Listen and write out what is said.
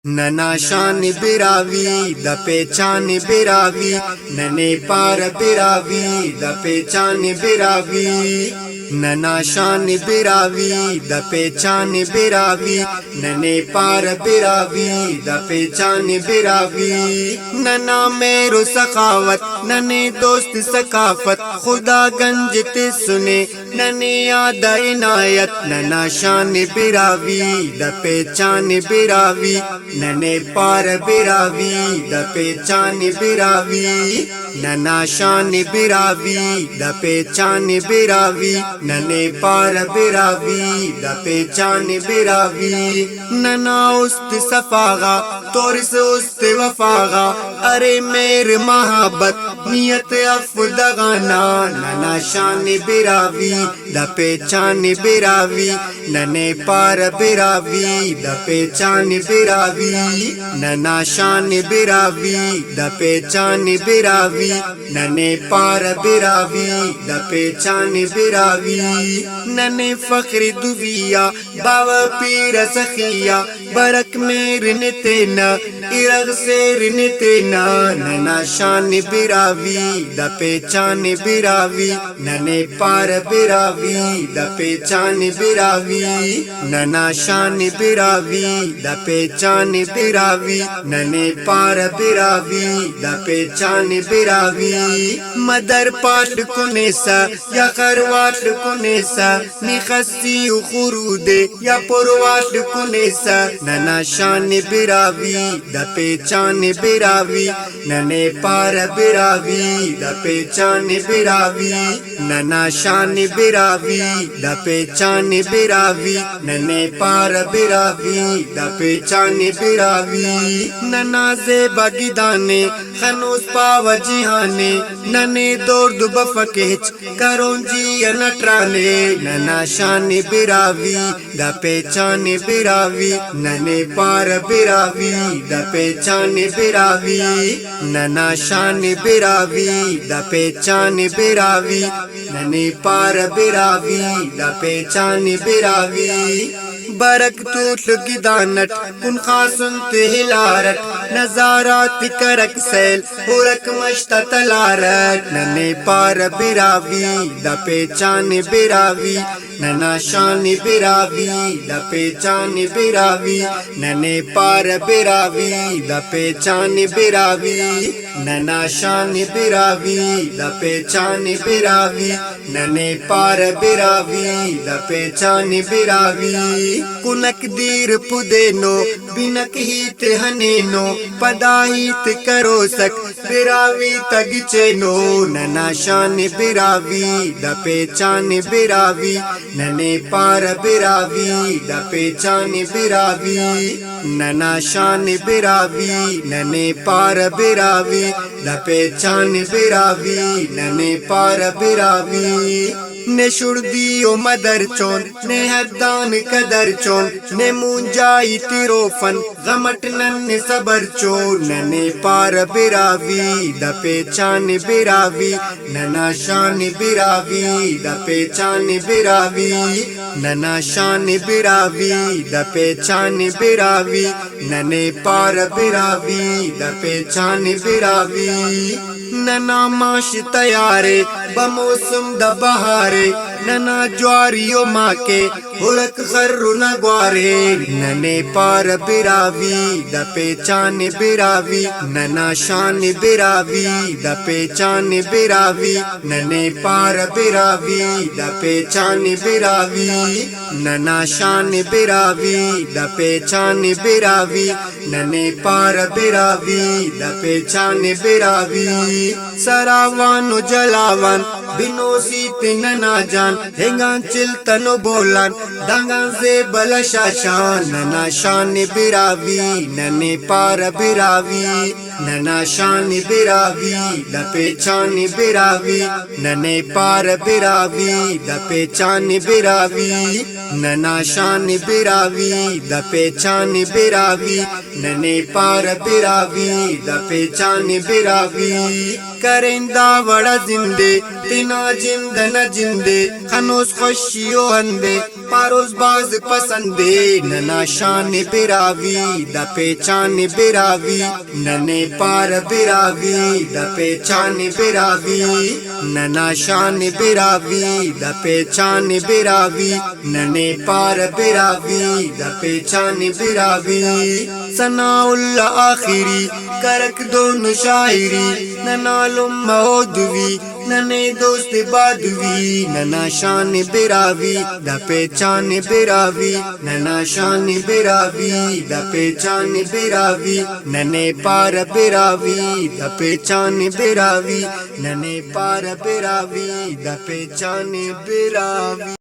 नना शान बिरावी द पहचान बिरावी नने पार बिरावी द पहचान बिरावी नना शान बिरावी द पहचान बिरावी नने पार बिरावी द पहचान बिरावी नना मेरो सखावत नने दोस्त सकाफत खुदा गंज ते सुने नने याद इनायत नना शान बिरावी द पहचान बिरावी नने पार बिरावी द पहचान बिरावी नना शान बिरावी द पहचान बिरावी नने पार बिरावी द पहचान बिरावी नना उस्त सफागा तोरिस उस्त वफागा अरे मेर महाबत नियत अफदगाना नना शान बिरावी द पहचान बिरावी नने पार बिरावी द पहचान बिरावी नना शान बिरावी द पहचान बिरावी नने पार बिरावी द पहचान बिरावी नने फख्र दुविया बावा पीर सखिया बरक मेर नितेना इरग सेर नितेना नना शान बिरावी द पहचान बिरावी नने पार बिरावी द पहचान बिरावी नना शान बिरावी द पहचान बिरावी नने पार बिरावी द पहचान बिरावी मदर पाट कुनेसा या खरवाट कुनेसा निखसी खुरूदे या पुरवाट कुनेसा नना शान बिरावी द पहचान बिरावी नने पार बिरावी द पहचान बिरावी नना शान बिरावी द पहचान बिरावी नने पार बिरावी द पहचान बिरावी नना ज़ेबा गिदाने खनूस पाव जिहाने नने दौड़ बफकेच करोंजी नटराने नना शान बिरावी द पहचान बिरावी नने पार बिरावी द पहचान बिरावी नना शान बिरावी द पहचान बिरावी नने पार बिरावी द पहचान बिरावी बरक तूट गिदानट कुन खासुन ते हिलारट नजारात करक सैल उरक मश्त तलारट नने पार बिरावी द पहचान बिरावी नना शान बिरावी द पहचान बिरावी नने पार बिरावी द पहचान बिरावी नना शान बिरावी द पहचान बिरावी नने पार बिरावी द पहचान बिरावी कुनक दीर पुदेनो बिनक हित हनेनो पदाहित करो सक बिरावी तगिचेनो नना शान बिरावी द पहचान बिरावी नने पार बिरावी द पहचान बिरावी नना शान बिरावी नने पार बिरावी द पहचान बिरावी नने पार बिरावी ने शुर्दियो मदर चोन ने हद्दान कदर चोन ने मुंजाई तिरोफन गमट नन्ने सबर चोन नने पार बिरावी द पहचान बिरावी नना शान बिरावी द पहचान बिरावी नना शान बिरावी द पहचान बिरावी नने पार बिरावी द पहचान बिरावी नना माश तैयारे बमौसम द बहारे नना ज्वारियो माके हुरक खर्रु न ग्वारे नने पार बिरावी द पहचान बिरावी नना शान बिरावी द पहचान बिरावी नने पार बिरावी द पहचान बिरावी नना शान बिरावी द पहचान बिरावी नने पार बिरावी द पहचान बिरावी सरावानो जलावन बिनोसीत नना जान हेंगान चिलतनो बोलान दांगान से बल शाशान नना शान बिरावी नने पार बिरावी नना शान बिरावी द पहचान बिरावी नने पार बिरावी द पहचान बिरावी नना शान बिरावी द पहचान बिरावी नने पार बिरावी द पहचान बिरावी करेंदा बड़ा जिंदे तिना जिंद न जिंदे खनोस खुशियो हंदे पारोस बाज पसंदे नना शान बिरावी द पहचान बिरावी नने पार बिरावी द पहचान बिरावी नना शान बिरावी द पहचान बिरावी नने पार बिरावी द पहचान बिरावी सनाउल्ला आखिरी करक दोनों शायरी ननालुम मौदवी नने दोस्त बादवी नना शान बिरावी द पहचान बिरावी नना शान बिरावी द पहचान बिरावी नने पार बिरावी द पहचान बिरावी नने पार बिरावी द पहचान बिरावी।